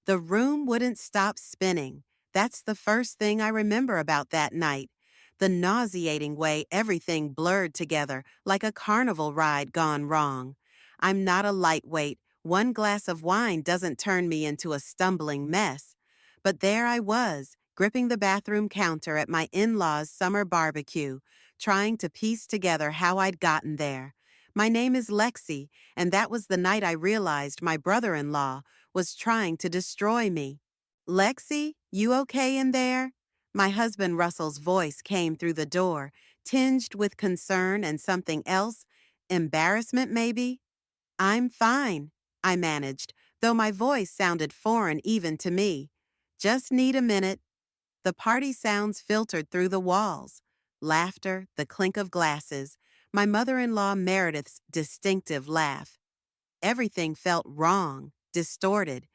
The room wouldn't stop spinning. That's the first thing I remember about that night. The nauseating way everything blurred together like a carnival ride gone wrong. I'm not a lightweight. One glass of wine doesn't turn me into a stumbling mess. But there I was, gripping the bathroom counter at my in-laws' summer barbecue, trying to piece together how I'd gotten there. My name is Lexi, and that was the night I realized my brother-in-law was trying to destroy me. Lexi, you okay in there? My husband Russell's voice came through the door, tinged with concern and something else, embarrassment maybe? I'm fine, I managed, though my voice sounded foreign even to me. Just need a minute. The party sounds filtered through the walls. Laughter, the clink of glasses, my mother-in-law Meredith's distinctive laugh. Everything felt wrong, distorted.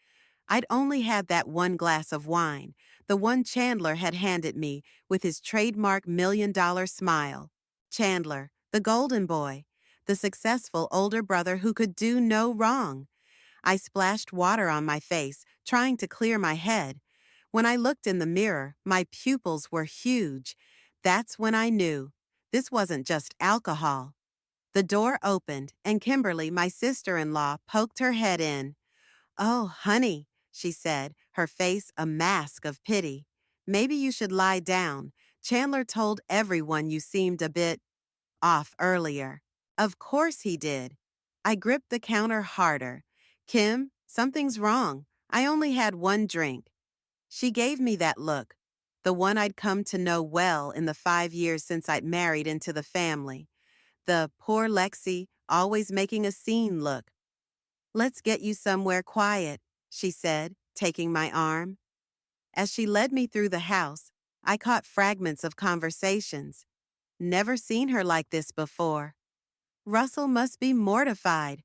I'd only had that one glass of wine, the one Chandler had handed me with his trademark $1 million smile. Chandler, the golden boy, the successful older brother who could do no wrong. I splashed water on my face, trying to clear my head. When I looked in the mirror, my pupils were huge. That's when I knew. This wasn't just alcohol. The door opened, and Kimberly, my sister-in-law, poked her head in. "Oh, honey," she said, her face a mask of pity. "Maybe you should lie down. Chandler told everyone you seemed a bit off earlier." Of course he did. I gripped the counter harder. "Kim, something's wrong. I only had one drink." She gave me that look, the one I'd come to know well in the 5 years since I'd married into the family. The poor Lexi, always making a scene look. "Let's get you somewhere quiet," she said, taking my arm. As she led me through the house, I caught fragments of conversations. Never seen her like this before. Russell must be mortified.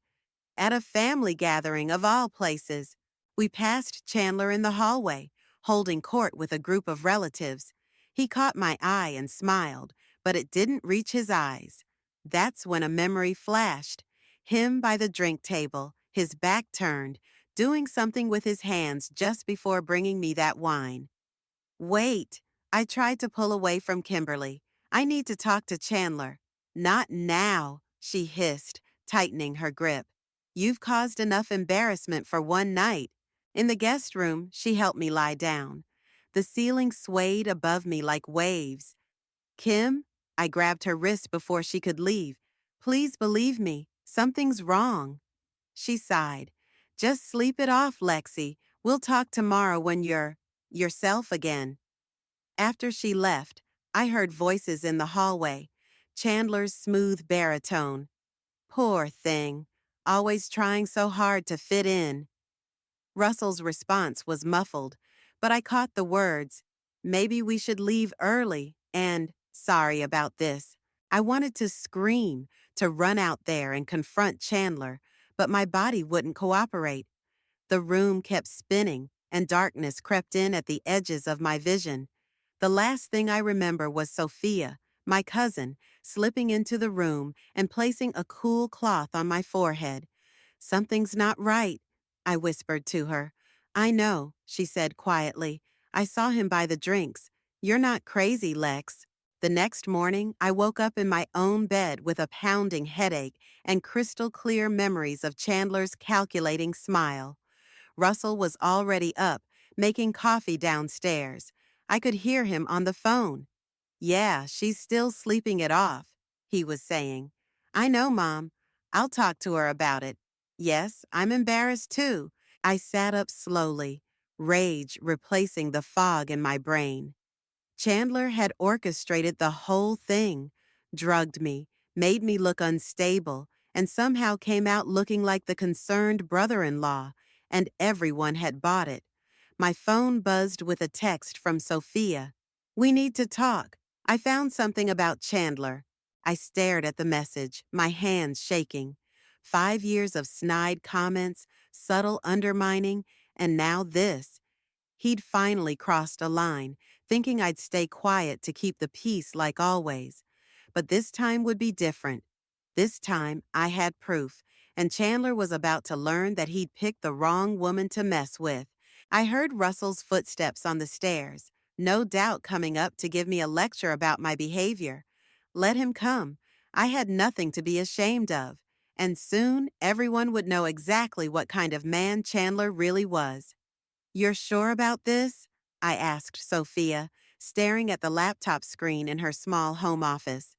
At a family gathering of all places, we passed Chandler in the hallway, holding court with a group of relatives. He caught my eye and smiled, but it didn't reach his eyes. That's when a memory flashed. Him by the drink table, his back turned, doing something with his hands just before bringing me that wine. "Wait," I tried to pull away from Kimberly. "I need to talk to Chandler." "Not now," she hissed, tightening her grip. "You've caused enough embarrassment for one night." In the guest room, she helped me lie down. The ceiling swayed above me like waves. "Kim," I grabbed her wrist before she could leave. "Please believe me, something's wrong." She sighed. "Just sleep it off, Lexi. We'll talk tomorrow when you're yourself again." After she left, I heard voices in the hallway. Chandler's smooth baritone. "Poor thing, always trying so hard to fit in." Russell's response was muffled, but I caught the words, "Maybe we should leave early," and "Sorry about this." I wanted to scream, to run out there and confront Chandler, but my body wouldn't cooperate. The room kept spinning, and darkness crept in at the edges of my vision. The last thing I remember was Sophia, my cousin, slipping into the room and placing a cool cloth on my forehead. "Something's not right," I whispered to her. "I know," she said quietly. "I saw him buy the drinks. You're not crazy, Lex." The next morning, I woke up in my own bed with a pounding headache and crystal clear memories of Chandler's calculating smile. Russell was already up, making coffee downstairs. I could hear him on the phone. "Yeah, she's still sleeping it off," he was saying. "I know, Mom. I'll talk to her about it." "Yes, I'm embarrassed too." I sat up slowly, rage replacing the fog in my brain. Chandler had orchestrated the whole thing, drugged me, made me look unstable, and somehow came out looking like the concerned brother-in-law, and everyone had bought it. My phone buzzed with a text from Sophia. "We need to talk. I found something about Chandler." I stared at the message, my hands shaking. 5 years of snide comments, subtle undermining, and now this. He'd finally crossed a line, thinking I'd stay quiet to keep the peace like always. But this time would be different. This time I had proof, and Chandler was about to learn that he'd picked the wrong woman to mess with. I heard Russell's footsteps on the stairs, no doubt coming up to give me a lecture about my behavior. Let him come. I had nothing to be ashamed of, and soon everyone would know exactly what kind of man Chandler really was. "You're sure about this?" I asked Sophia, staring at the laptop screen in her small home office.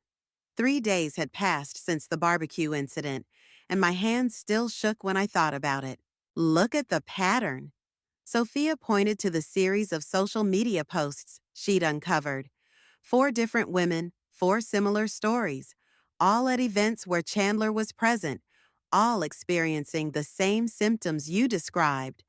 3 days had passed since the barbecue incident, and my hands still shook when I thought about it. "Look at the pattern." Sophia pointed to the series of social media posts she'd uncovered. 4 different women, 4 similar stories, all at events where Chandler was present, all experiencing the same symptoms you described.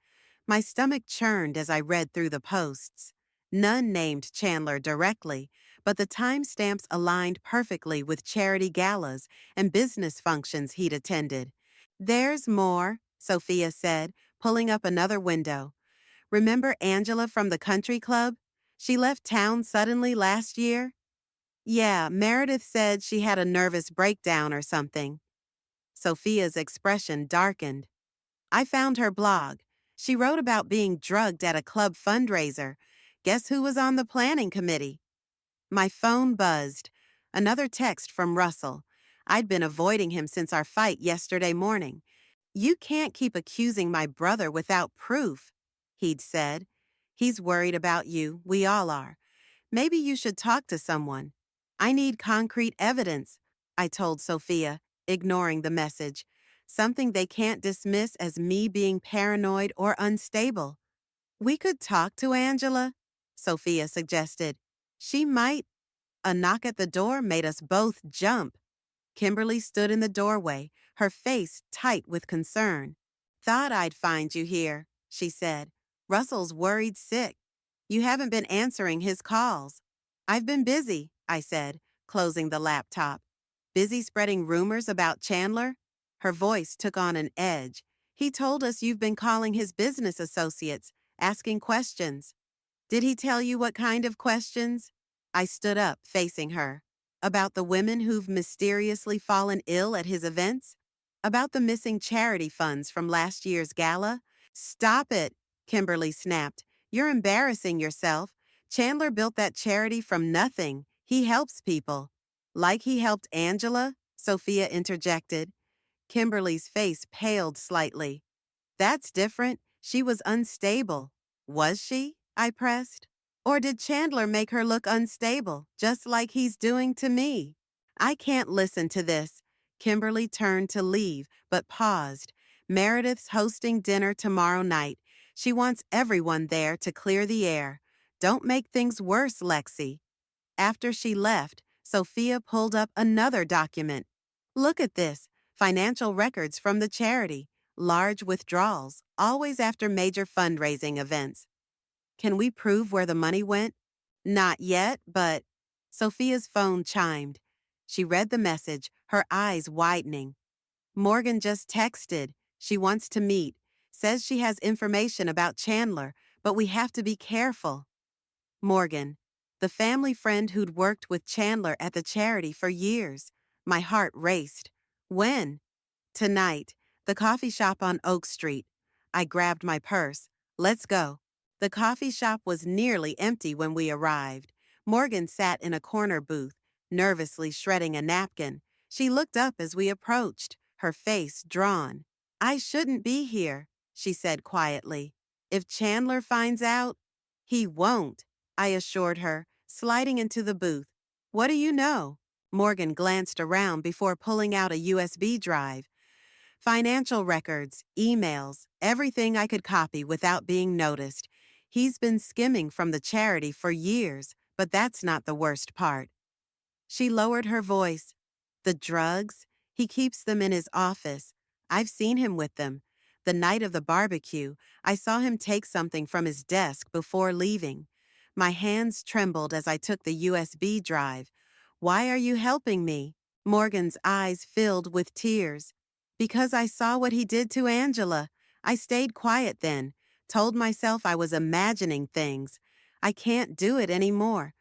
My stomach churned as I read through the posts. None named Chandler directly, but the timestamps aligned perfectly with charity galas and business functions he'd attended. "There's more," Sophia said, pulling up another window. "Remember Angela from the country club? She left town suddenly last year." "Yeah, Meredith said she had a nervous breakdown or something." Sophia's expression darkened. "I found her blog. She wrote about being drugged at a club fundraiser. Guess who was on the planning committee?" My phone buzzed. Another text from Russell. I'd been avoiding him since our fight yesterday morning. "You can't keep accusing my brother without proof," he'd said. "He's worried about you. We all are. Maybe you should talk to someone." "I need concrete evidence," I told Sophia, ignoring the message. "Something they can't dismiss as me being paranoid or unstable." "We could talk to Angela," Sophia suggested. "She might." A knock at the door made us both jump. Kimberly stood in the doorway, her face tight with concern. "Thought I'd find you here," she said. "Russell's worried sick. You haven't been answering his calls." "I've been busy," I said, closing the laptop. "Busy spreading rumors about Chandler?" Her voice took on an edge. "He told us you've been calling his business associates, asking questions." "Did he tell you what kind of questions?" I stood up, facing her. "About the women who've mysteriously fallen ill at his events? About the missing charity funds from last year's gala?" "Stop it," Kimberly snapped. "You're embarrassing yourself. Chandler built that charity from nothing. He helps people." "Like he helped Angela?" Sophia interjected. Kimberly's face paled slightly. "That's different. She was unstable." "Was she?" I pressed. "Or did Chandler make her look unstable, just like he's doing to me?" "I can't listen to this." Kimberly turned to leave, but paused. "Meredith's hosting dinner tomorrow night. She wants everyone there to clear the air. Don't make things worse, Lexi." After she left, Sophia pulled up another document. "Look at this. Financial records from the charity. Large withdrawals, always after major fundraising events. Can we prove where the money went?" "Not yet, but—" Sophia's phone chimed. She read the message, her eyes widening. "Morgan just texted. She wants to meet. Says she has information about Chandler, but we have to be careful." Morgan, the family friend who'd worked with Chandler at the charity for years. My heart raced. "When?" "Tonight. The coffee shop on Oak Street." I grabbed my purse. "Let's go." The coffee shop was nearly empty when we arrived. Morgan sat in a corner booth, nervously shredding a napkin. She looked up as we approached, her face drawn. "I shouldn't be here," she said quietly. "If Chandler finds out—" "He won't," I assured her, sliding into the booth. "What do you know?" Morgan glanced around before pulling out a USB drive. "Financial records, emails, everything I could copy without being noticed. He's been skimming from the charity for years, but that's not the worst part." She lowered her voice. "The drugs? He keeps them in his office. I've seen him with them. The night of the barbecue, I saw him take something from his desk before leaving." My hands trembled as I took the USB drive. "Why are you helping me?" Morgan's eyes filled with tears. "Because I saw what he did to Angela. I stayed quiet then, told myself I was imagining things. I can't do it anymore."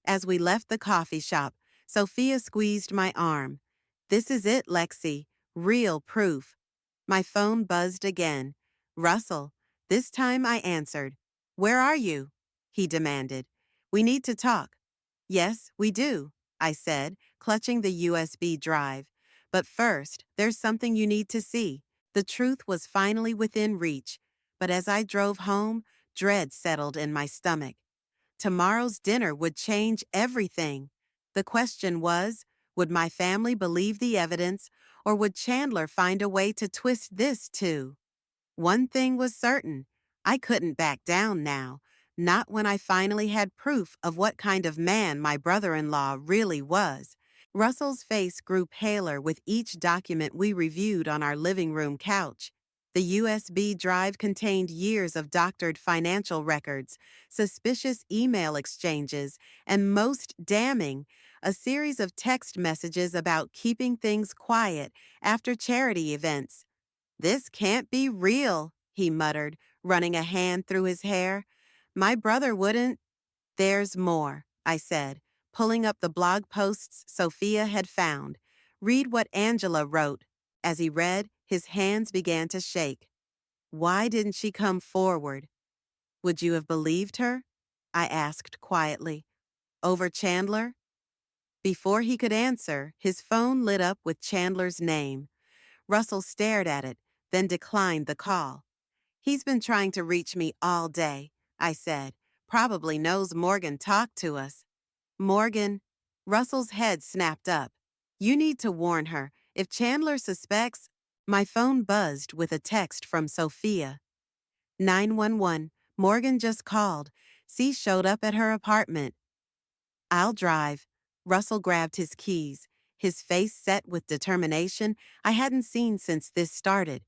As we left the coffee shop, Sophia squeezed my arm. "This is it, Lexi. Real proof." My phone buzzed again. "Russell, This time I answered. "Where are you?" he demanded. "We need to talk." "Yes, we do," I said, clutching the USB drive. "But first, there's something you need to see." The truth was finally within reach, but as I drove home, dread settled in my stomach. Tomorrow's dinner would change everything. The question was, would my family believe the evidence, or would Chandler find a way to twist this too? One thing was certain, I couldn't back down now, not when I finally had proof of what kind of man my brother-in-law really was. Russell's face grew paler with each document we reviewed on our living room couch. The USB drive contained years of doctored financial records, suspicious email exchanges, and most damning, a series of text messages about keeping things quiet after charity events. "This can't be real," he muttered, running a hand through his hair. "My brother wouldn't—" "There's more," I said, pulling up the blog posts Sophia had found. "Read what Angela wrote." As he read, his hands began to shake. Why didn't she come forward? "Would you have believed her?" I asked quietly. "Over Chandler?" Before he could answer, his phone lit up with Chandler's name. Russell stared at it, then declined the call. "He's been trying to reach me all day," I said. "Probably knows Morgan talked to us." "Morgan?" Russell's head snapped up. "You need to warn her. If Chandler suspects—" My phone buzzed with a text from Sophia. 911. "Morgan just called. C showed up at her apartment." "I'll drive." Russell grabbed his keys, his face set with determination I hadn't seen since this started.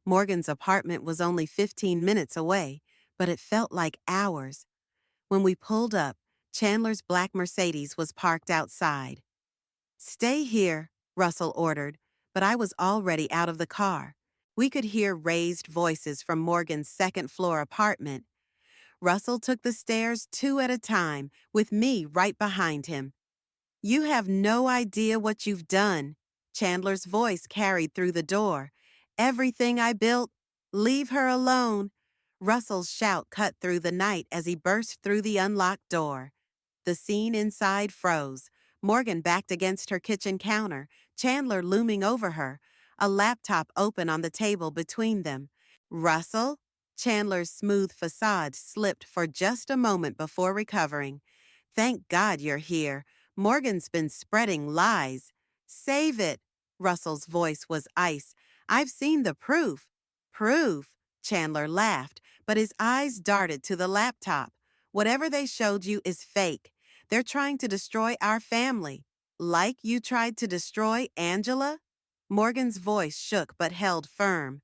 Morgan's apartment was only 15 minutes away, but it felt like hours. When we pulled up, Chandler's black Mercedes was parked outside. "Stay here," Russell ordered, but I was already out of the car. We could hear raised voices from Morgan's second-floor apartment. Russell took the stairs 2 at a time, with me right behind him. "You have no idea what you've done." Chandler's voice carried through the door. "Everything I built, leave her alone." Russell's shout cut through the night as he burst through the unlocked door. The scene inside froze. Morgan backed against her kitchen counter, Chandler looming over her, a laptop open on the table between them. "Russell?" Chandler's smooth facade slipped for just a moment before recovering. "Thank God you're here. Morgan's been spreading lies." "Save it." Russell's voice was ice. "I've seen the proof." "Proof?" Chandler laughed, but his eyes darted to the laptop. "Whatever they showed you is fake. They're trying to destroy our family. Like you tried to destroy Angela?" Morgan's voice shook but held firm.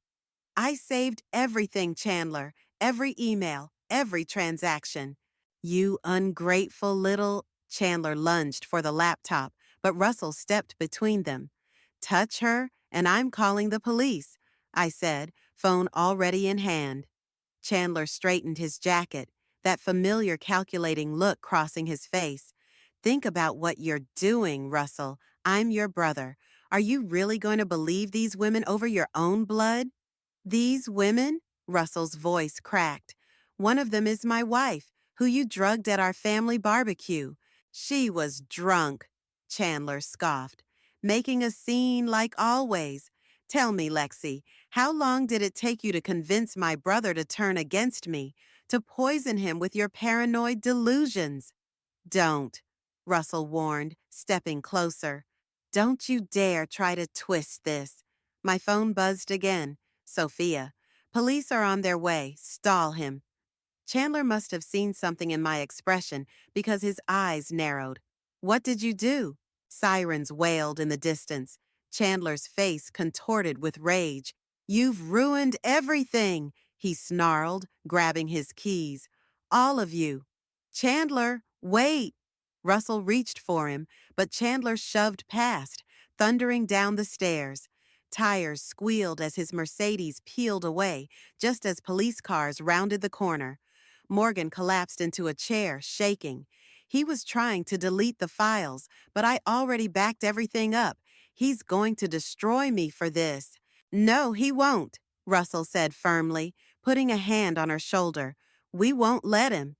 "I saved everything, Chandler. Every email, every transaction." "You ungrateful little—" Chandler lunged for the laptop, but Russell stepped between them. "Touch her, and I'm calling the police," I said, phone already in hand. Chandler straightened his jacket, that familiar calculating look crossing his face. "Think about what you're doing, Russell. I'm your brother. Are you really going to believe these women over your own blood?" "These women?" Russell's voice cracked. "One of them is my wife, who you drugged at our family barbecue." "She was drunk," Chandler scoffed. "Making a scene like always. Tell me, Lexi, how long did it take you to convince my brother to turn against me, to poison him with your paranoid delusions?" "Don't," Russell warned, stepping closer. "Don't you dare try to twist this." My phone buzzed again. "Sophia, police are on their way. Stall him." Chandler must have seen something in my expression because his eyes narrowed. "What did you do?" Sirens wailed in the distance. Chandler's face contorted with rage. "You've ruined everything," he snarled, grabbing his keys. "All of you." "Chandler, wait!" Russell reached for him, but Chandler shoved past, thundering down the stairs. Tires squealed as his Mercedes peeled away, just as police cars rounded the corner. Morgan collapsed into a chair, shaking. He was trying to delete the files, but I already backed everything up. "He's going to destroy me for this." "No, he won't," Russell said firmly, putting a hand on her shoulder. "We won't let him."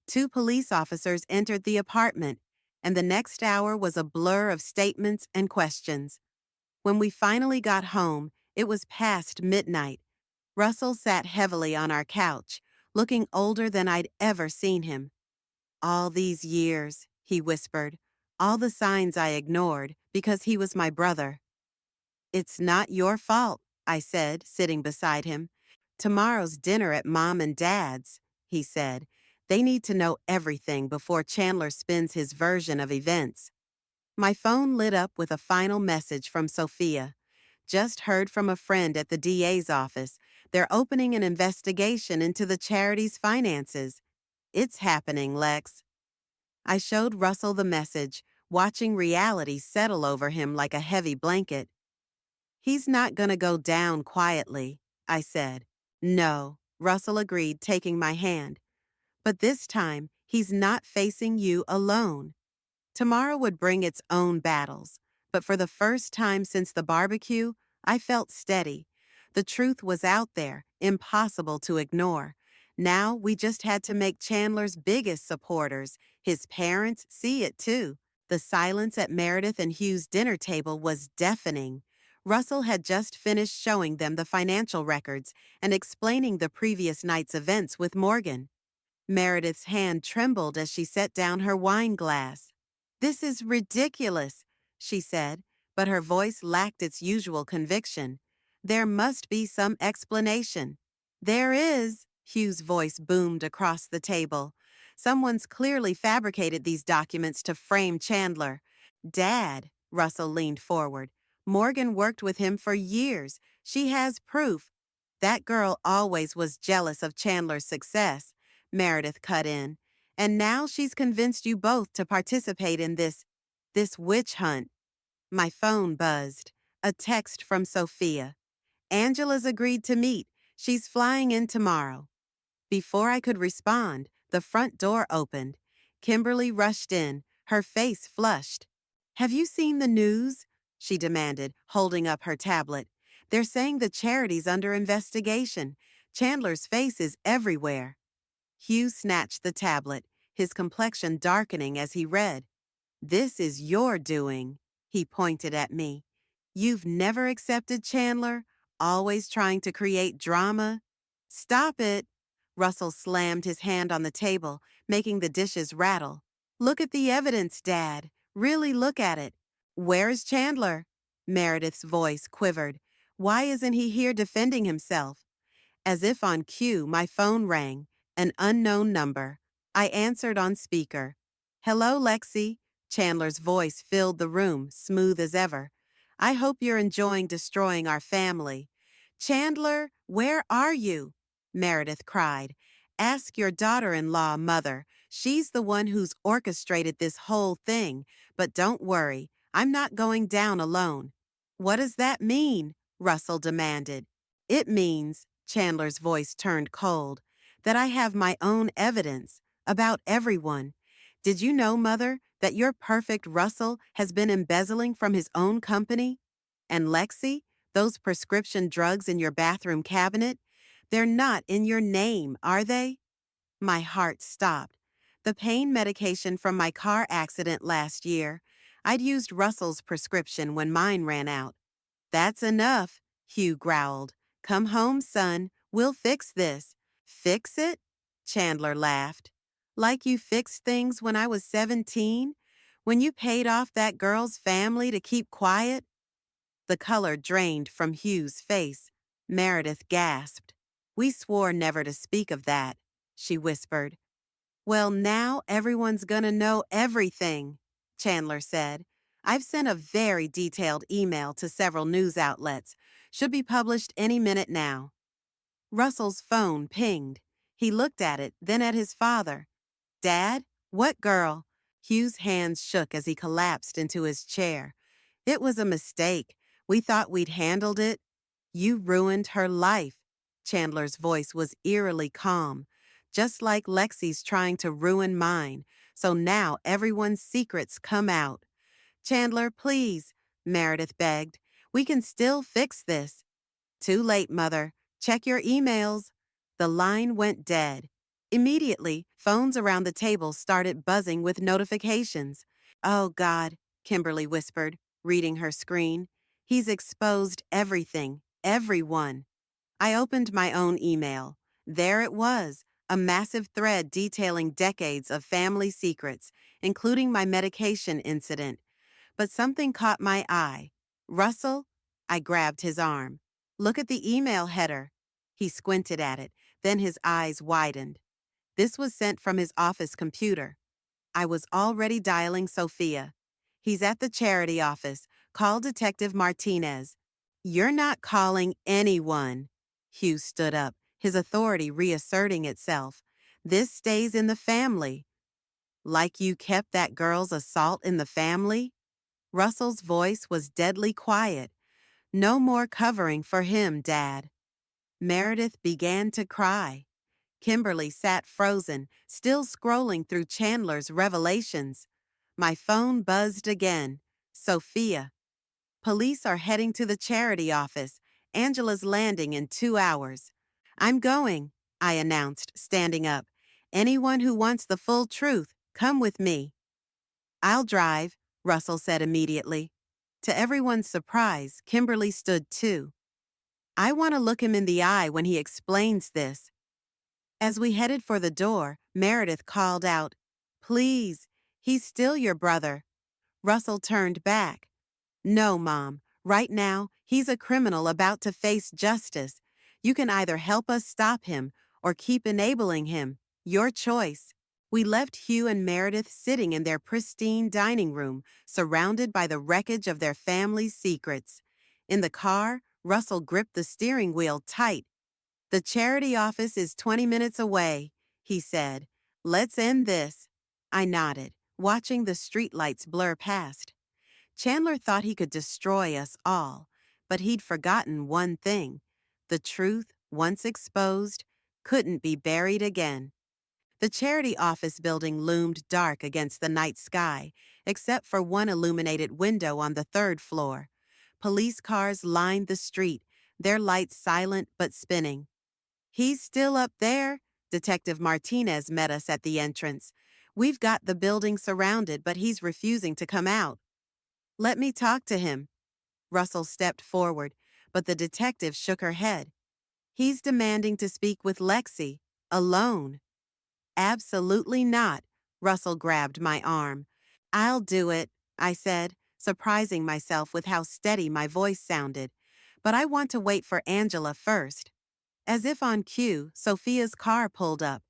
Two police officers entered the apartment, and the next hour was a blur of statements and questions. When we finally got home, it was past midnight. Russell sat heavily on our couch, looking older than I'd ever seen him. "All these years," he whispered, "all the signs I ignored because he was my brother." "It's not your fault," I said, sitting beside him. "Tomorrow's dinner at Mom and Dad's," he said. "They need to know everything before Chandler spins his version of events." My phone lit up with a final message from Sophia. "Just heard from a friend at the DA's office. They're opening an investigation into the charity's finances. It's happening, Lex." I showed Russell the message, watching reality settle over him like a heavy blanket. "He's not gonna go down quietly," I said. "No," Russell agreed, taking my hand. "But this time, he's not facing you alone." Tomorrow would bring its own battles, but for the first time since the barbecue, I felt steady. The truth was out there, impossible to ignore. Now we just had to make Chandler's biggest supporters, his parents, see it too. The silence at Meredith and Hugh's dinner table was deafening. Russell had just finished showing them the financial records and explaining the previous night's events with Morgan. Meredith's hand trembled as she set down her wine glass. "This is ridiculous," she said, but her voice lacked its usual conviction. "There must be some explanation." "There is," Hugh's voice boomed across the table. "Someone's clearly fabricated these documents to frame Chandler." "Dad," Russell leaned forward. "Morgan worked with him for years. She has proof." "That girl always was jealous of Chandler's success," Meredith cut in. "And now she's convinced you both to participate in this witch hunt." My phone buzzed. A text from Sophia. "Angela's agreed to meet. She's flying in tomorrow." Before I could respond, the front door opened. Kimberly rushed in, her face flushed. "Have you seen the news?" she demanded, holding up her tablet. "They're saying the charity's under investigation. Chandler's face is everywhere." Hugh snatched the tablet, his complexion darkening as he read. "This is your doing," he pointed at me. "You've never accepted Chandler, always trying to create drama." "Stop it." Russell slammed his hand on the table, making the dishes rattle. "Look at the evidence, Dad. Really look at it." "Where's Chandler?" Meredith's voice quivered. "Why isn't he here defending himself?" As if on cue, my phone rang. An unknown number. I answered on speaker. "Hello, Lexi." Chandler's voice filled the room, smooth as ever. "I hope you're enjoying destroying our family." "Chandler, where are you?" Meredith cried. "Ask your daughter-in-law, Mother. She's the one who's orchestrated this whole thing. But don't worry, I'm not going down alone." "What does that mean?" Russell demanded. "It means," Chandler's voice turned cold, "that I have my own evidence about everyone. Did you know, Mother, that your perfect Russell has been embezzling from his own company? And Lexi, those prescription drugs in your bathroom cabinet, they're not in your name, are they?" My heart stopped. The pain medication from my car accident last year. I'd used Russell's prescription when mine ran out. "That's enough," Hugh growled. "Come home, son. We'll fix this." "Fix it?" Chandler laughed. "Like you fixed things when I was 17? When you paid off that girl's family to keep quiet?" The color drained from Hugh's face. Meredith gasped. "We swore never to speak of that," she whispered. "Well, now everyone's gonna know everything," Chandler said. "I've sent a very detailed email to several news outlets. Should be published any minute now." Russell's phone pinged. He looked at it, then at his father. "Dad? What girl?" Hugh's hands shook as he collapsed into his chair. "It was a mistake. We thought we'd handled it." "You ruined her life." Chandler's voice was eerily calm. "Just like Lexi's trying to ruin mine. So now everyone's secrets come out." "Chandler, please," Meredith begged. "We can still fix this." "Too late, Mother. Check your emails." The line went dead. Immediately, phones around the table started buzzing with notifications. Oh, God, Kimberly whispered, reading her screen. He's exposed everything, everyone. I opened my own email. There it was, a massive thread detailing decades of family secrets, including my medication incident. But something caught my eye. Russell? I grabbed his arm. Look at the email header. He squinted at it, then his eyes widened. This was sent from his office computer. I was already dialing Sophia. He's at the charity office. Call Detective Martinez. You're not calling anyone. Hugh stood up, his authority reasserting itself. This stays in the family. Like you kept that girl's assault in the family? Russell's voice was deadly quiet. No more covering for him, Dad. Meredith began to cry. Kimberly sat frozen, still scrolling through Chandler's revelations. My phone buzzed again. Sophia. Police are heading to the charity office. Angela's landing in 2 hours. I'm going, I announced, standing up. Anyone who wants the full truth, come with me. I'll drive, Russell said immediately. To everyone's surprise, Kimberly stood too. I want to look him in the eye when he explains this. As we headed for the door, Meredith called out, Please, he's still your brother. Russell turned back. No, Mom. Right now, he's a criminal about to face justice. You can either help us stop him or keep enabling him. Your choice. We left Hugh and Meredith sitting in their pristine dining room, surrounded by the wreckage of their family's secrets. In the car, Russell gripped the steering wheel tight. The charity office is 20 minutes away, he said. Let's end this. I nodded, watching the streetlights blur past. Chandler thought he could destroy us all, but he'd forgotten one thing. The truth, once exposed, couldn't be buried again. The charity office building loomed dark against the night sky, except for one illuminated window on the third floor. Police cars lined the street, their lights silent but spinning. He's still up there, Detective Martinez met us at the entrance. We've got the building surrounded, but he's refusing to come out. Let me talk to him. Russell stepped forward, but the detective shook her head. He's demanding to speak with Lexi, alone. Absolutely not. Russell grabbed my arm. I'll do it, I said, surprising myself with how steady my voice sounded. But I want to wait for Angela first. As if on cue, Sophia's car pulled up.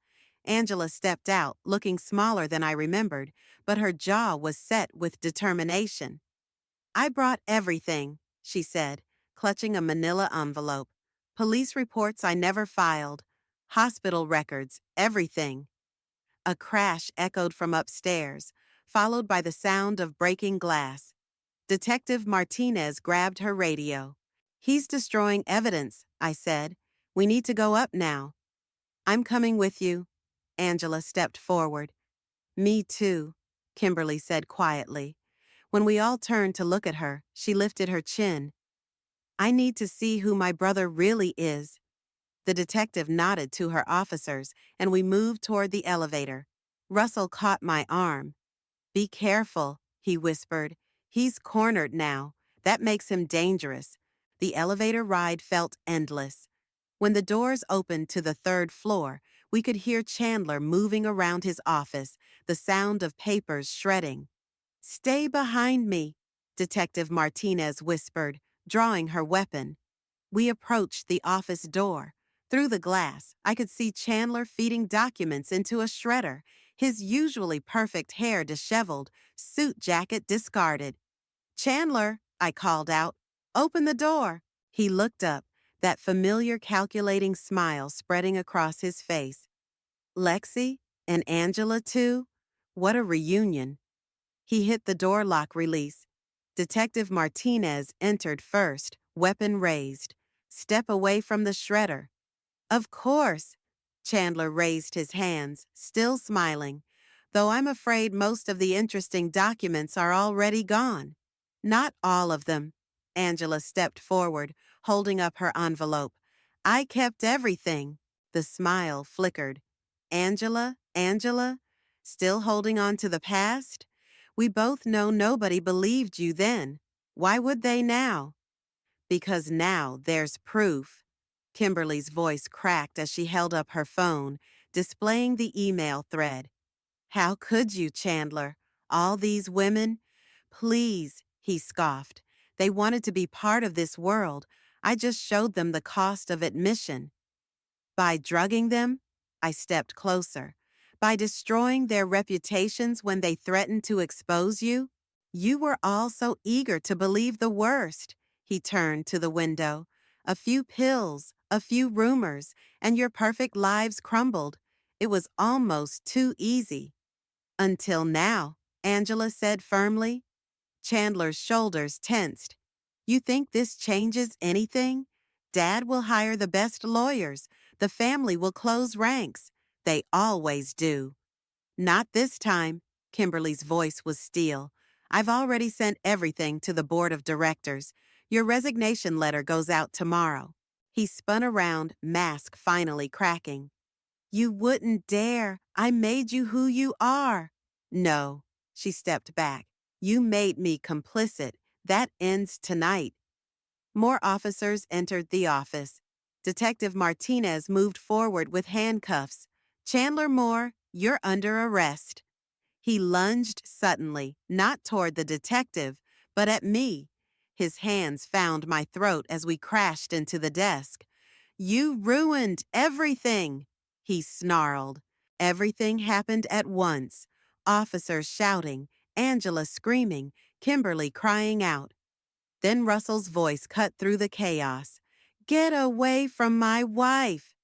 Angela stepped out, looking smaller than I remembered, but her jaw was set with determination. I brought everything, she said, clutching a manila envelope. Police reports I never filed. Hospital records, everything. A crash echoed from upstairs, followed by the sound of breaking glass. Detective Martinez grabbed her radio. He's destroying evidence, I said. We need to go up now. I'm coming with you. Angela stepped forward. Me too, Kimberly said quietly. When we all turned to look at her, she lifted her chin. I need to see who my brother really is. The detective nodded to her officers, and we moved toward the elevator. Russell caught my arm. Be careful, he whispered. He's cornered now. That makes him dangerous. The elevator ride felt endless. When the doors opened to the third floor, we could hear Chandler moving around his office, the sound of papers shredding. Stay behind me, Detective Martinez whispered, drawing her weapon. We approached the office door. Through the glass, I could see Chandler feeding documents into a shredder, his usually perfect hair disheveled, suit jacket discarded. Chandler, I called out, open the door. He looked up, that familiar calculating smile spreading across his face. Lexi? And Angela too? What a reunion. He hit the door lock release. Detective Martinez entered first, weapon raised. Step away from the shredder. Of course. Chandler raised his hands, still smiling. Though I'm afraid most of the interesting documents are already gone. Not all of them. Angela stepped forward, holding up her envelope. I kept everything. The smile flickered. Angela? Angela? Still holding on to the past? We both know nobody believed you then. Why would they now? Because now there's proof. Kimberly's voice cracked as she held up her phone, displaying the email thread. How could you, Chandler? All these women? Please, he scoffed. They wanted to be part of this world. I just showed them the cost of admission. By drugging them? I stepped closer. By destroying their reputations when they threatened to expose you? You were all so eager to believe the worst. He turned to the window. A few pills, a few rumors, and your perfect lives crumbled. It was almost too easy. Until now, Angela said firmly. Chandler's shoulders tensed. You think this changes anything? Dad will hire the best lawyers. The family will close ranks. They always do. Not this time. Kimberly's voice was steel. I've already sent everything to the board of directors. Your resignation letter goes out tomorrow. He spun around, mask finally cracking. You wouldn't dare. I made you who you are. No. She stepped back. You made me complicit. That ends tonight. More officers entered the office. Detective Martinez moved forward with handcuffs. Chandler Moore, you're under arrest. He lunged suddenly, not toward the detective, but at me. His hands found my throat as we crashed into the desk. You ruined everything, he snarled. Everything happened at once. Officers shouting, Angela screaming, Kimberly crying out. Then Russell's voice cut through the chaos. Get away from my wife!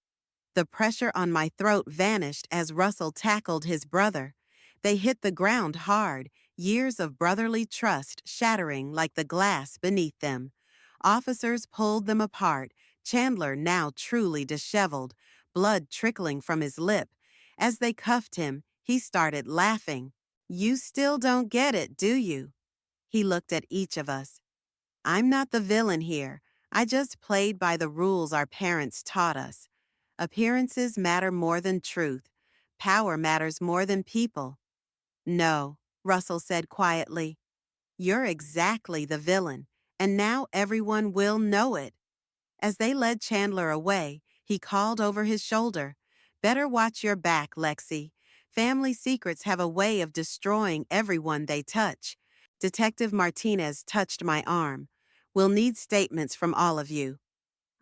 The pressure on my throat vanished as Russell tackled his brother. They hit the ground hard, years of brotherly trust shattering like the glass beneath them. Officers pulled them apart, Chandler now truly disheveled, blood trickling from his lip. As they cuffed him, he started laughing. You still don't get it, do you? He looked at each of us. I'm not the villain here. I just played by the rules our parents taught us. Appearances matter more than truth. Power matters more than people. No, Russell said quietly. You're exactly the villain, and now everyone will know it. As they led Chandler away, he called over his shoulder. Better watch your back, Lexi. Family secrets have a way of destroying everyone they touch. Detective Martinez touched my arm. We'll need statements from all of you.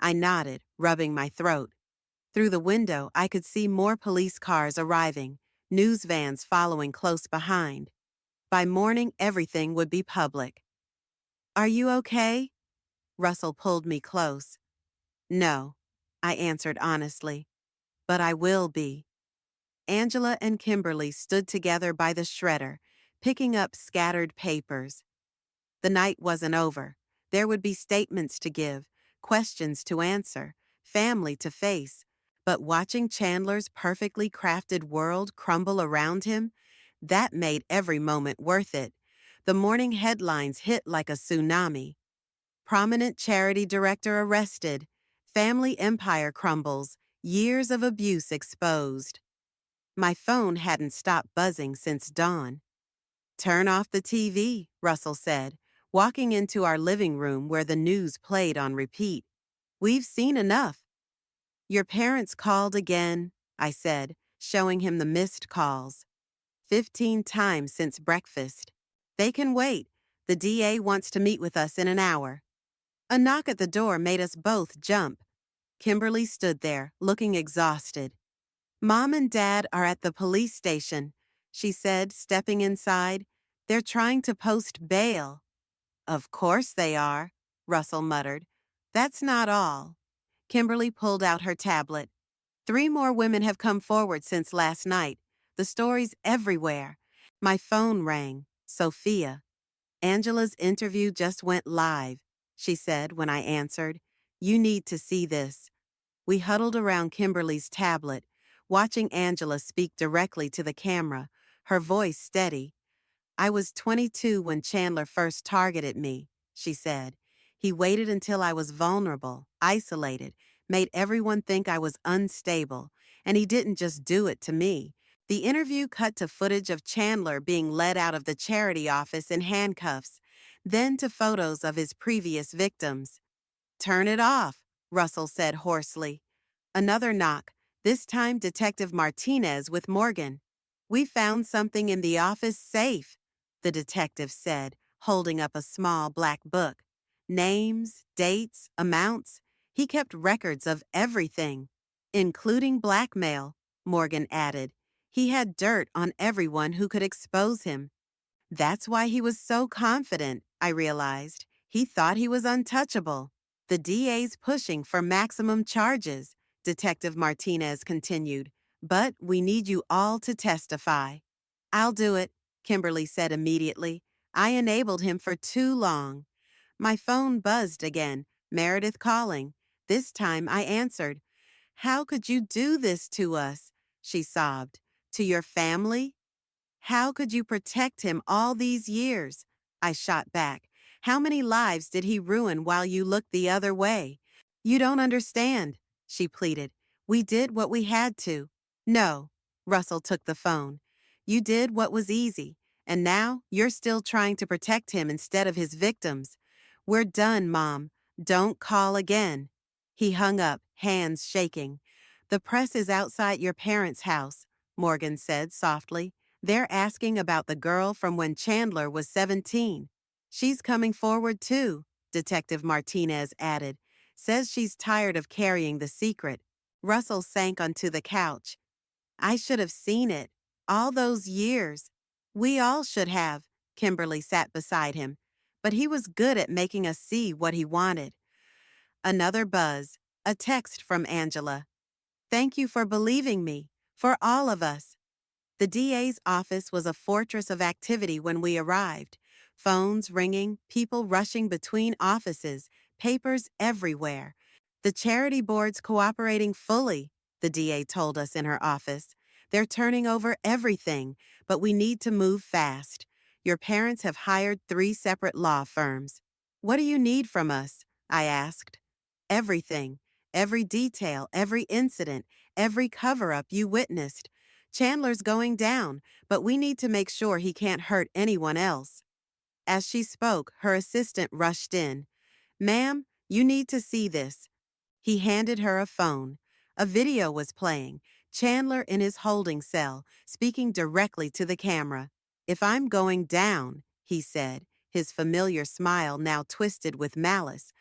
I nodded, rubbing my throat. Through the window, I could see more police cars arriving, news vans following close behind. By morning, everything would be public. Are you okay? Russell pulled me close. No, I answered honestly. But I will be. Angela and Kimberly stood together by the shredder, picking up scattered papers. The night wasn't over. There would be statements to give, questions to answer, family to face. But watching Chandler's perfectly crafted world crumble around him, that made every moment worth it. The morning headlines hit like a tsunami. Prominent charity director arrested. Family empire crumbles. Years of abuse exposed. My phone hadn't stopped buzzing since dawn. Turn off the TV, Russell said, walking into our living room where the news played on repeat. We've seen enough. Your parents called again, I said, showing him the missed calls. 15 times since breakfast. They can wait. The DA wants to meet with us in an hour. A knock at the door made us both jump. Kimberly stood there, looking exhausted. Mom and Dad are at the police station, she said, stepping inside. They're trying to post bail. Of course they are, Russell muttered. That's not all. Kimberly pulled out her tablet. 3 more women have come forward since last night. The story's everywhere. My phone rang. Sophia. Angela's interview just went live, she said when I answered. You need to see this. We huddled around Kimberly's tablet, watching Angela speak directly to the camera, her voice steady. I was 22 when Chandler first targeted me, she said. He waited until I was vulnerable, isolated, made everyone think I was unstable, and he didn't just do it to me. The interview cut to footage of Chandler being led out of the charity office in handcuffs, then to photos of his previous victims. "Turn it off," Russell said hoarsely. Another knock, this time Detective Martinez with Morgan. "We found something in the office safe," the detective said, holding up a small black book. Names, dates, amounts. He kept records of everything, including blackmail, Morgan added. He had dirt on everyone who could expose him. That's why he was so confident, I realized. He thought he was untouchable. "The DA's pushing for maximum charges," Detective Martinez continued. "But we need you all to testify." "I'll do it," Kimberly said immediately. "I enabled him for too long." My phone buzzed again, Meredith calling. This time I answered. "How could you do this to us?" she sobbed. "To your family?" "How could you protect him all these years?" I shot back. "How many lives did he ruin while you looked the other way?" "You don't understand," she pleaded. "We did what we had to." "No," Russell took the phone. "You did what was easy, and now you're still trying to protect him instead of his victims. We're done, Mom. Don't call again." He hung up, hands shaking. "The press is outside your parents' house," Morgan said softly. "They're asking about the girl from when Chandler was 17. She's coming forward too," Detective Martinez added. "Says she's tired of carrying the secret." Russell sank onto the couch. "I should have seen it. All those years." "We all should have." Kimberly sat beside him. "But he was good at making us see what he wanted." Another buzz. A text from Angela. "Thank you for believing me. For all of us." The DA's office was a fortress of activity when we arrived. Phones ringing, people rushing between offices, papers everywhere. "The charity board's cooperating fully," the DA told us in her office. "They're turning over everything, but we need to move fast. Your parents have hired 3 separate law firms." "What do you need from us?" I asked. "Everything. Every detail, every incident, every cover-up you witnessed. Chandler's going down, but we need to make sure he can't hurt anyone else." As she spoke, her assistant rushed in. "Ma'am, you need to see this." He handed her a phone. A video was playing, Chandler in his holding cell, speaking directly to the camera. "If I'm going down," he said, his familiar smile now twisted with malice,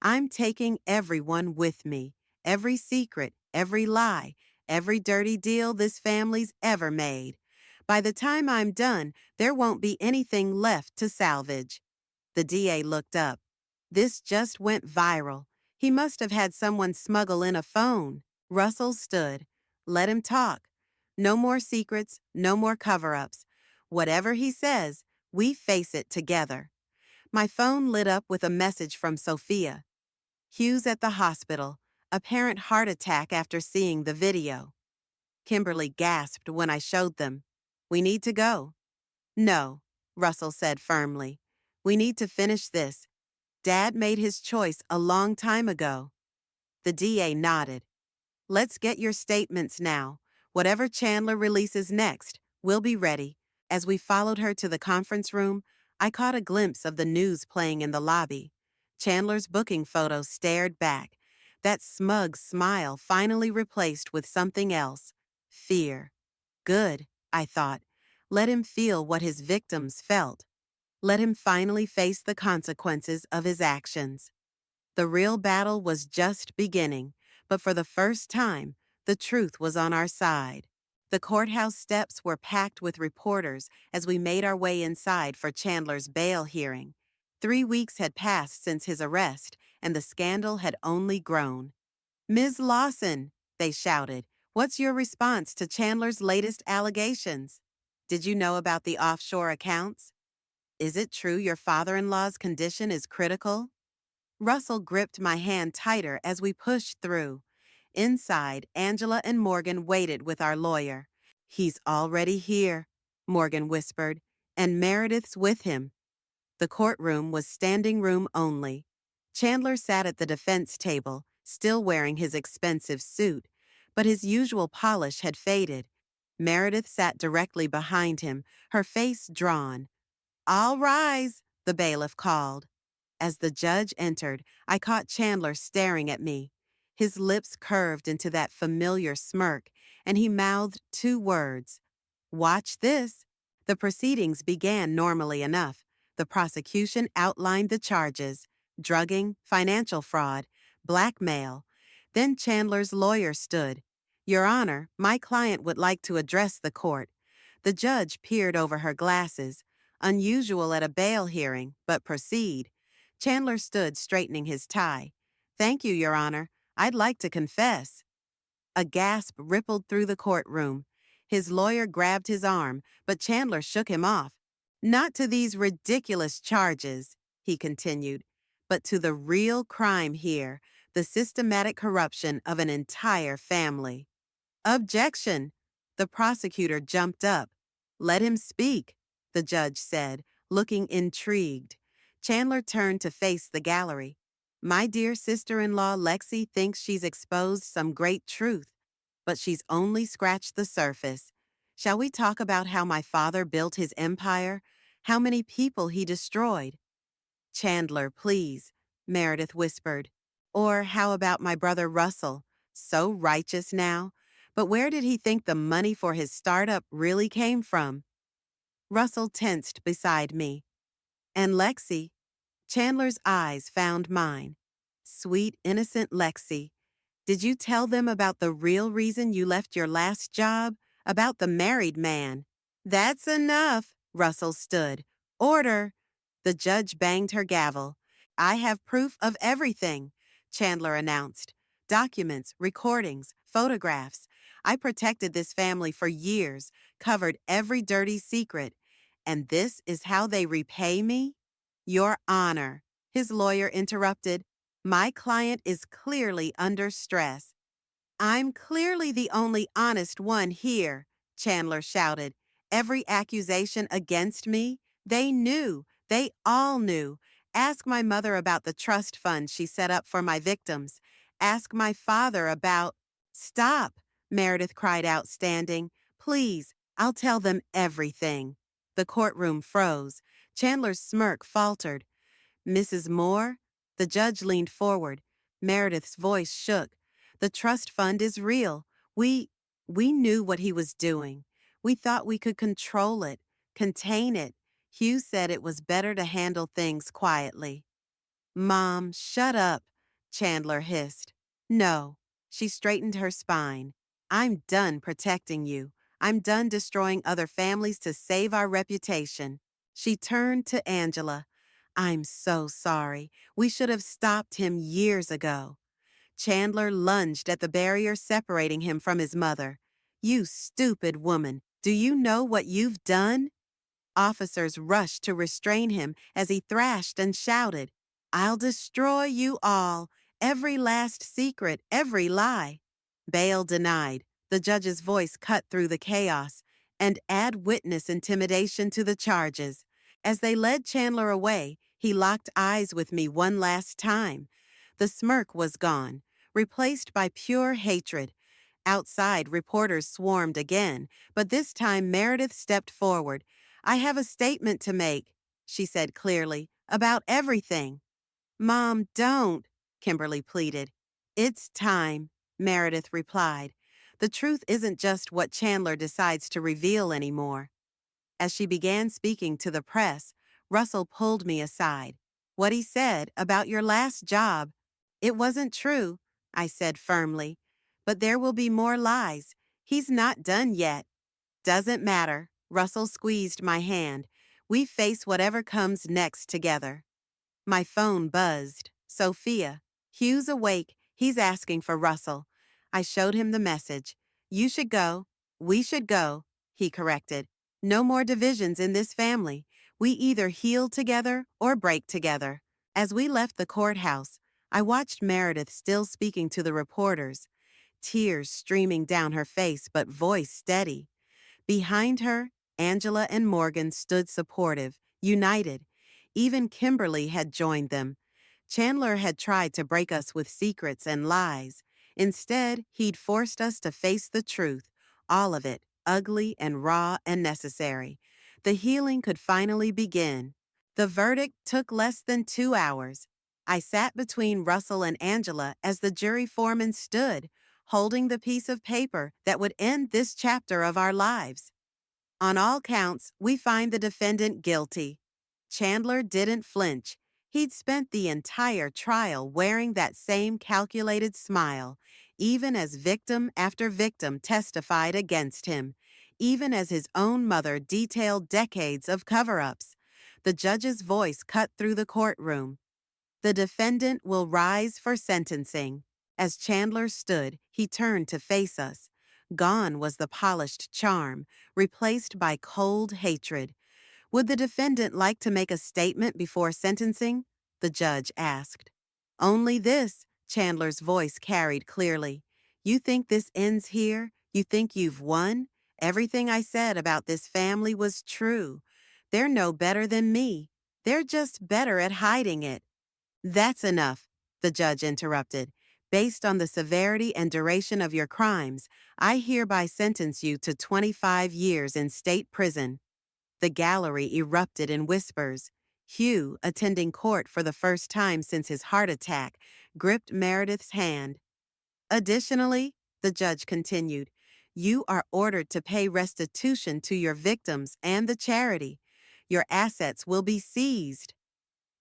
"I'm taking everyone with me. Every secret, every lie, every dirty deal this family's ever made. By the time I'm done, there won't be anything left to salvage." The DA looked up. "This just went viral. He must have had someone smuggle in a phone." Russell stood. "Let him talk. No more secrets, no more cover-ups. Whatever he says, we face it together." My phone lit up with a message from Sophia. "Hugh's at the hospital. Apparent heart attack after seeing the video." Kimberly gasped when I showed them. "We need to go." "No," Russell said firmly. "We need to finish this. Dad made his choice a long time ago." The DA nodded. "Let's get your statements now. Whatever Chandler releases next, we'll be ready." As we followed her to the conference room, I caught a glimpse of the news playing in the lobby. Chandler's booking photo stared back. That smug smile finally replaced with something else. Fear. Good, I thought. Let him feel what his victims felt. Let him finally face the consequences of his actions. The real battle was just beginning, but for the first time, the truth was on our side. The courthouse steps were packed with reporters as we made our way inside for Chandler's bail hearing. 3 weeks had passed since his arrest, and the scandal had only grown. "Ms. Lawson," they shouted, "what's your response to Chandler's latest allegations? Did you know about the offshore accounts? Is it true your father-in-law's condition is critical?" Russell gripped my hand tighter as we pushed through. Inside, Angela and Morgan waited with our lawyer. "He's already here," Morgan whispered, "and Meredith's with him." The courtroom was standing room only. Chandler sat at the defense table, still wearing his expensive suit, but his usual polish had faded. Meredith sat directly behind him, her face drawn. "All rise," the bailiff called. As the judge entered, I caught Chandler staring at me. His lips curved into that familiar smirk, and he mouthed two words. "Watch this." The proceedings began normally enough. The prosecution outlined the charges: drugging, financial fraud, blackmail. Then Chandler's lawyer stood. "Your Honor, my client would like to address the court." The judge peered over her glasses. Unusual at a bail hearing, but proceed. Chandler stood straightening his tie. "Thank you, Your Honor. I'd like to confess." A gasp rippled through the courtroom. His lawyer grabbed his arm, but Chandler shook him off. "Not to these ridiculous charges," he continued, "but to the real crime here, the systematic corruption of an entire family." "Objection!" The prosecutor jumped up. "Let him speak," the judge said, looking intrigued. Chandler turned to face the gallery. "My dear sister-in-law Lexi thinks she's exposed some great truth, but she's only scratched the surface. Shall we talk about how my father built his empire? How many people he destroyed?" "Chandler, please," Meredith whispered. "Or how about my brother Russell? So righteous now. But where did he think the money for his startup really came from?" Russell tensed beside me. "And Lexi." Chandler's eyes found mine. "Sweet, innocent Lexi. Did you tell them about the real reason you left your last job? About the married man?" "That's enough," Russell stood. "Order." The judge banged her gavel. "I have proof of everything," Chandler announced. "Documents, recordings, photographs. I protected this family for years, covered every dirty secret. And this is how they repay me?" "Your Honor," his lawyer interrupted, "my client is clearly under stress." "I'm clearly the only honest one here," Chandler shouted. "Every accusation against me, they knew. They all knew. Ask my mother about the trust fund she set up for my victims. Ask my father about—" "Stop," Meredith cried out, standing. "Please, I'll tell them everything." The courtroom froze. Chandler's smirk faltered. "Mrs. Moore?" The judge leaned forward. Meredith's voice shook. "The trust fund is real. We knew what he was doing. We thought we could control it, contain it. Hugh said it was better to handle things quietly." "Mom, shut up," Chandler hissed. "No." She straightened her spine. "I'm done protecting you. I'm done destroying other families to save our reputation." She turned to Angela. "I'm so sorry. We should have stopped him years ago." Chandler lunged at the barrier separating him from his mother. "You stupid woman. Do you know what you've done?" Officers rushed to restrain him as he thrashed and shouted, "I'll destroy you all. Every last secret, every lie." Bail denied. The judge's voice cut through the chaos. "And add witness intimidation to the charges." As they led Chandler away, he locked eyes with me one last time. The smirk was gone, replaced by pure hatred. Outside, reporters swarmed again, but this time Meredith stepped forward. "I have a statement to make," she said clearly, "about everything." "Mom, don't," Kimberly pleaded. "It's time," Meredith replied. "The truth isn't just what Chandler decides to reveal anymore." As she began speaking to the press, Russell pulled me aside. "What he said about your last job." "It wasn't true," I said firmly. "But there will be more lies. He's not done yet." "Doesn't matter." Russell squeezed my hand. "We face whatever comes next together." My phone buzzed. "Sophia, Hugh's awake. He's asking for Russell." I showed him the message. "You should go. We should go," he corrected. "No more divisions in this family. We either heal together or break together." As we left the courthouse, I watched Meredith still speaking to the reporters, tears streaming down her face but voice steady. Behind her, Angela and Morgan stood supportive, united. Even Kimberly had joined them. Chandler had tried to break us with secrets and lies. Instead, he'd forced us to face the truth, all of it, ugly and raw and necessary. The healing could finally begin. The verdict took less than 2 hours. I sat between Russell and Angela as the jury foreman stood, holding the piece of paper that would end this chapter of our lives. On all counts, we find the defendant guilty. Chandler didn't flinch. He'd spent the entire trial wearing that same calculated smile, even as victim after victim testified against him, even as his own mother detailed decades of cover-ups. The judge's voice cut through the courtroom. The defendant will rise for sentencing. As Chandler stood, he turned to face us. Gone was the polished charm, replaced by cold hatred. Would the defendant like to make a statement before sentencing? The judge asked. Only this, Chandler's voice carried clearly. You think this ends here? You think you've won? Everything I said about this family was true. They're no better than me. They're just better at hiding it. That's enough, the judge interrupted. Based on the severity and duration of your crimes, I hereby sentence you to 25 years in state prison. The gallery erupted in whispers. Hugh, attending court for the first time since his heart attack, gripped Meredith's hand. Additionally, the judge continued, you are ordered to pay restitution to your victims and the charity. Your assets will be seized.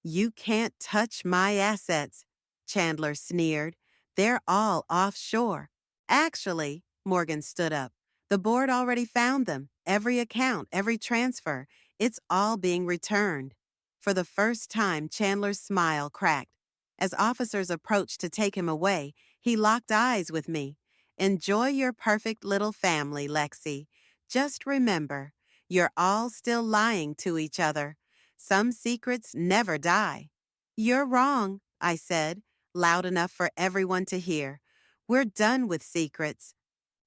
You can't touch my assets, Chandler sneered. They're all offshore. Actually, Morgan stood up. The board already found them. Every account, every transfer. It's all being returned. For the first time, Chandler's smile cracked. As officers approached to take him away, he locked eyes with me. Enjoy your perfect little family, Lexi. Just remember, you're all still lying to each other. Some secrets never die. You're wrong, I said, loud enough for everyone to hear. We're done with secrets.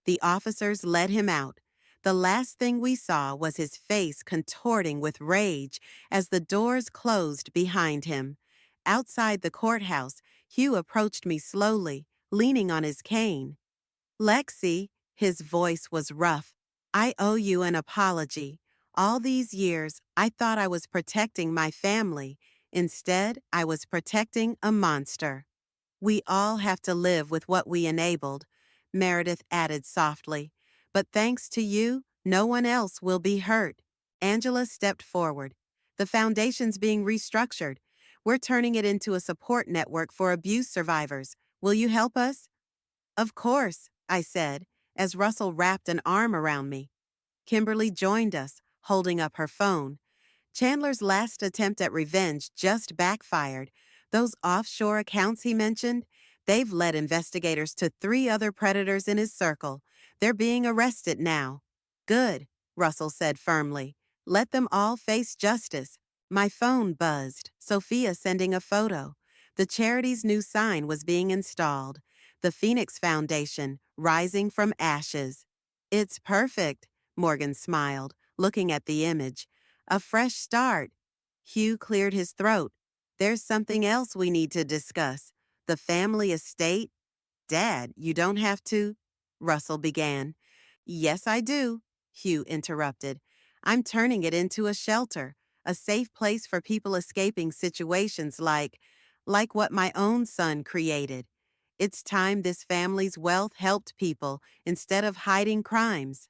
The officers led him out. The last thing we saw was his face contorting with rage as the doors closed behind him. Outside the courthouse, Hugh approached me slowly, leaning on his cane. Lexi, his voice was rough, I owe you an apology. All these years, I thought I was protecting my family. Instead, I was protecting a monster. We all have to live with what we enabled, Meredith added softly. But thanks to you, no one else will be hurt. Angela stepped forward. The foundation's being restructured. We're turning it into a support network for abuse survivors. Will you help us? Of course, I said, as Russell wrapped an arm around me. Kimberly joined us, holding up her phone. Chandler's last attempt at revenge just backfired. Those offshore accounts he mentioned, they've led investigators to 3 other predators in his circle. They're being arrested now. Good, Russell said firmly. Let them all face justice. My phone buzzed, Sophia sending a photo. The charity's new sign was being installed. The Phoenix Foundation, rising from ashes. It's perfect, Morgan smiled, looking at the image. A fresh start. Hugh cleared his throat. There's something else we need to discuss. The family estate? Dad, you don't have to. Russell began. Yes, I do, Hugh interrupted. I'm turning it into a shelter, a safe place for people escaping situations like what my own son created. It's time this family's wealth helped people instead of hiding crimes.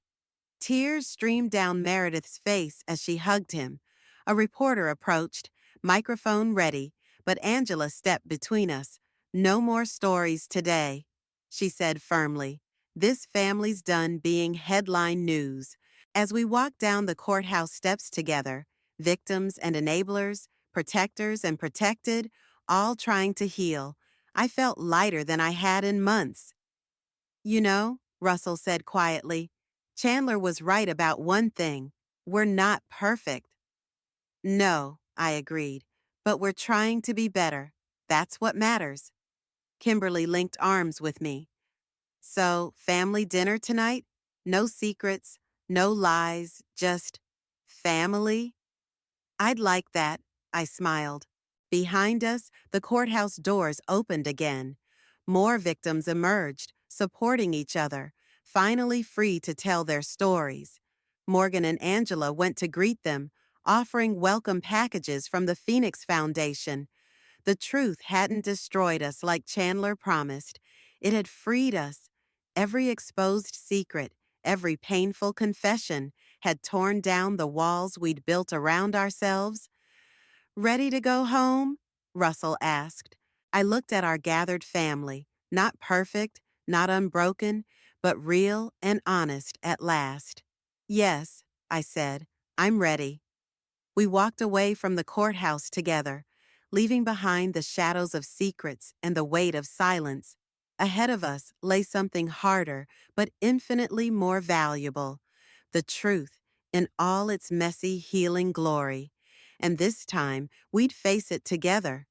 Tears streamed down Meredith's face as she hugged him. A reporter approached, microphone ready, but Angela stepped between us. No more stories today, she said firmly. This family's done being headline news. As we walked down the courthouse steps together, victims and enablers, protectors and protected, all trying to heal, I felt lighter than I had in months. You know, Russell said quietly, Chandler was right about one thing. We're not perfect. No, I agreed, but we're trying to be better. That's what matters. Kimberly linked arms with me. So, family dinner tonight? No secrets, no lies, just family? I'd like that, I smiled. Behind us, the courthouse doors opened again. More victims emerged, supporting each other, finally free to tell their stories. Morgan and Angela went to greet them, offering welcome packages from the Phoenix Foundation. The truth hadn't destroyed us like Chandler promised. It had freed us. Every exposed secret, every painful confession had torn down the walls we'd built around ourselves. Ready to go home? Russell asked. I looked at our gathered family, not perfect, not unbroken, but real and honest at last. Yes, I said, I'm ready. We walked away from the courthouse together, leaving behind the shadows of secrets and the weight of silence. Ahead of us lay something harder, but infinitely more valuable: the truth in all its messy, healing glory. And this time, we'd face it together,